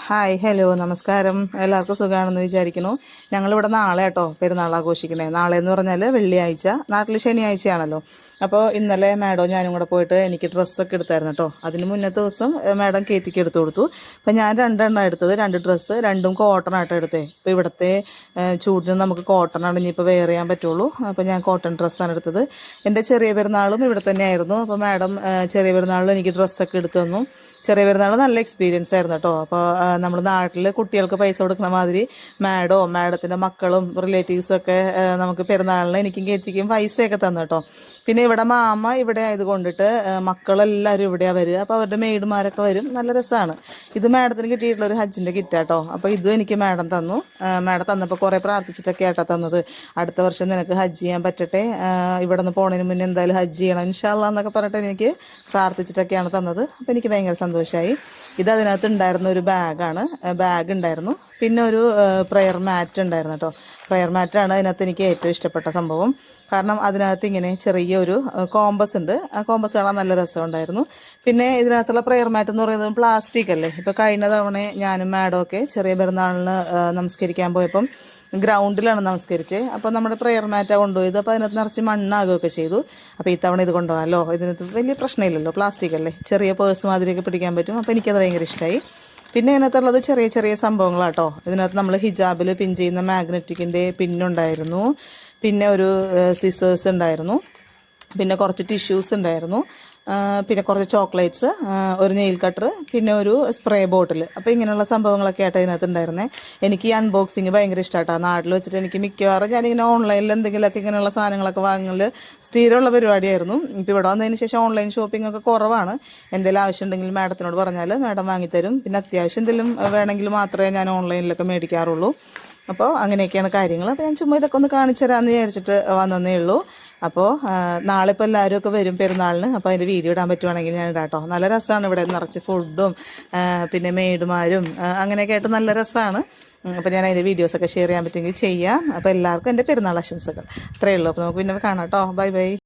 Hi hello നമസ്കാരം. എല്ലാവർക്കും സുഖമാണെന്ന് വിചാരിക്കുന്നു. ഞങ്ങളിവിടെ നാളെ കേട്ടോ പെരുന്നാൾ ആഘോഷിക്കണേ. നാളെ എന്ന് പറഞ്ഞാൽ വെള്ളിയാഴ്ച, നാട്ടിൽ ശനിയാഴ്ചയാണല്ലോ. അപ്പോൾ ഇന്നലെ മാഡം ഞാനും കൂടെ പോയിട്ട് എനിക്ക് ഡ്രസ്സൊക്കെ എടുത്തായിരുന്നു കേട്ടോ. അതിന് മുന്നത്തെ ദിവസം മാഡം കേത്തിക്ക് എടുത്തു കൊടുത്തു. അപ്പം ഞാൻ രണ്ടെണ്ണം എടുത്തത്, 2 ഡ്രസ്സ്, രണ്ടും കോട്ടൺ ആയിട്ട് എടുത്തേ. ഇപ്പോൾ ഇവിടുത്തെ ചൂടിന് നമുക്ക് കോട്ടൺ ആണ് ഇനിയിപ്പോൾ വെയർ ചെയ്യാൻ പറ്റുള്ളൂ. അപ്പോൾ ഞാൻ കോട്ടൺ ഡ്രസ്സാണ് എടുത്തത്. എൻ്റെ ചെറിയ പെരുന്നാളും ഇവിടെ തന്നെയായിരുന്നു. അപ്പോൾ മാഡം ചെറിയ പെരുന്നാളിൽ എനിക്ക് ഡ്രസ്സൊക്കെ എടുത്തു തന്നു. ചെറിയ പെരുന്നാൾ നല്ല എക്സ്പീരിയൻസ് ആയിരുന്നു കേട്ടോ. അപ്പോൾ നമ്മൾ നാട്ടിൽ കുട്ടികൾക്ക് പൈസ കൊടുക്കുന്ന മാതിരി മാഡത്തിൻ്റെ മക്കളും റിലേറ്റീവ്സും ഒക്കെ നമുക്ക് പെരുന്നാളിന് എനിക്കും കേറ്റിക്കും പൈസയൊക്കെ തന്നു കേട്ടോ. പിന്നെ ഇവിടെ മാമ ഇവിടെ ആയതുകൊണ്ടിട്ട് മക്കളെല്ലാവരും ഇവിടെയാണ് വരിക. അപ്പോൾ അവരുടെ മെയ്ഡുമാരൊക്കെ വരും. നല്ല രസമാണ്. ഇത് മാഡത്തിന് കിട്ടിയിട്ടുള്ള ഒരു ഹജ്ജിൻ്റെ കിറ്റാട്ടോ. അപ്പോൾ ഇതും എനിക്ക് മാഡം തന്നു. മാഡം തന്നപ്പോൾ കുറേ പ്രാർത്ഥിച്ചിട്ടൊക്കെ ആട്ടോ തന്നത്. അടുത്ത വർഷം നിനക്ക് ഹജ്ജ് ചെയ്യാൻ പറ്റട്ടെ, ഇവിടെ നിന്ന് പോണതിന് മുന്നേ എന്തായാലും ഹജ്ജ് ചെയ്യണം ഇൻഷാ അല്ലാഹ് എന്നൊക്കെ പറഞ്ഞിട്ട് എനിക്ക് പ്രാർത്ഥിച്ചിട്ടൊക്കെയാണ് തന്നത്. അപ്പോൾ എനിക്ക് ഭയങ്കര സന്തോഷമായി. ഇത് അതിനകത്ത് ഉണ്ടായിരുന്ന ഒരു ബാഗ് ഉണ്ടായിരുന്നു. പിന്നെ ഒരു പ്രെയർ മാറ്റ് ഉണ്ടായിരുന്നു കേട്ടോ. പ്രെയർ മാറ്റാണ് അതിനകത്ത് എനിക്ക് ഏറ്റവും ഇഷ്ടപ്പെട്ട സംഭവം. കാരണം അതിനകത്ത് ഇങ്ങനെ ചെറിയൊരു കോമ്പസ് ഉണ്ട്. ആ കോമ്പസ് കാണാൻ നല്ല രസമുണ്ടായിരുന്നു. പിന്നെ ഇതിനകത്തുള്ള പ്രെയർ മാറ്റ് എന്ന് പറയുന്നത് പ്ലാസ്റ്റിക് അല്ലേ. ഇപ്പോൾ കഴിഞ്ഞ തവണ ഞാനും മാഡമൊക്കെ ചെറിയ പെരുന്നാളിന് നമസ്കരിക്കാൻ പോയപ്പം ഗ്രൗണ്ടിലാണ് നമസ്കരിച്ചത്. അപ്പോൾ നമ്മുടെ പ്രെയർ മാറ്റാണ് കൊണ്ടുപോയത്. അപ്പോൾ അതിനകത്ത് നിറച്ച് മണ്ണാകുകയൊക്കെ ചെയ്തു. അപ്പോൾ ഇത്തവണ ഇത് കൊണ്ടുപോകാമല്ലോ, ഇതിനകത്ത് വലിയ പ്രശ്നമില്ലല്ലോ, പ്ലാസ്റ്റിക് അല്ലേ, ചെറിയ പേഴ്സ് മാതിരിയൊക്കെ പിടിക്കാൻ പറ്റും. അപ്പോൾ എനിക്കത് ഭയങ്കര ഇഷ്ടമായി. പിന്നെ ഇതിനകത്തുള്ളത് ചെറിയ ചെറിയ സംഭവങ്ങളാട്ടോ. ഇതിനകത്ത് നമ്മൾ ഹിജാബിൽ പിൻ ചെയ്യുന്ന മാഗ്നറ്റിക്കിൻ്റെ പിന്നുണ്ടായിരുന്നു. പിന്നെ ഒരു സിസേഴ്സ് ഉണ്ടായിരുന്നു. പിന്നെ കുറച്ച് ടിഷ്യൂസ് ഉണ്ടായിരുന്നു. പിന്നെ കുറച്ച് ചോക്ലേറ്റ്സ്, ഒരു നെയിൽ കട്ടർ, പിന്നെ ഒരു സ്പ്രേ ബോട്ടിൽ. അപ്പോൾ ഇങ്ങനെയുള്ള സംഭവങ്ങളൊക്കെ ആയിട്ട് അതിനകത്ത് ഉണ്ടായിരുന്നേ. എനിക്ക് ഈ അൺബോക്സിങ് ഭയങ്കര ഇഷ്ടമാട്ടോ. നാട്ടിൽ വെച്ചിട്ട് എനിക്ക് മിക്കവാറും ഞാനിങ്ങനെ ഓൺലൈനിൽ എന്തെങ്കിലുമൊക്കെ ഇങ്ങനെയുള്ള സാധനങ്ങളൊക്കെ വാങ്ങൽ സ്ഥിരമുള്ള പരിപാടിയായിരുന്നു. ഇപ്പോൾ ഇവിടെ വന്നതിന് ശേഷം ഓൺലൈൻ ഷോപ്പിംഗ് ഒക്കെ കുറവാണ്. എന്തെങ്കിലും ആവശ്യം ഉണ്ടെങ്കിൽ മാഡത്തിനോട് പറഞ്ഞാൽ മാഡം വാങ്ങിത്തരും. പിന്നെ അത്യാവശ്യം എന്തെങ്കിലും വേണമെങ്കിൽ മാത്രമേ ഞാൻ ഓൺലൈനിലൊക്കെ മേടിക്കാറുള്ളൂ. അപ്പോൾ അങ്ങനെയൊക്കെയാണ് കാര്യങ്ങൾ. അപ്പോൾ ഞാൻ ചുമ്മാ ഇതൊക്കെ ഒന്ന് കാണിച്ചു തരാമെന്ന് വിചാരിച്ചിട്ട് വന്നതേ ഉള്ളൂ. അപ്പോൾ നാളെ ഇപ്പോൾ എല്ലാവരും ഒക്കെ വരും പെരുന്നാളിന്. അപ്പോൾ അതിൻ്റെ വീഡിയോ ഇടാൻ പറ്റുവാണെങ്കിൽ ഞാൻ ഇടാം കേട്ടോ. നല്ല രസമാണ് ഇവിടെ നിറച്ച് ഫുഡും പിന്നെ മെയ്ഡുമാരും അങ്ങനെയൊക്കെ ആയിട്ട് നല്ല രസമാണ്. അപ്പോൾ ഞാൻ അതിൻ്റെ വീഡിയോസൊക്കെ ഷെയർ ചെയ്യാൻ പറ്റുമെങ്കിൽ ചെയ്യാം. അപ്പോൾ എല്ലാവർക്കും എൻ്റെ പെരുന്നാൾ ആശംസകൾ. അത്രയേ ഉള്ളൂ. അപ്പോൾ നമുക്ക് പിന്നെ കാണാം കേട്ടോ. Bye bye.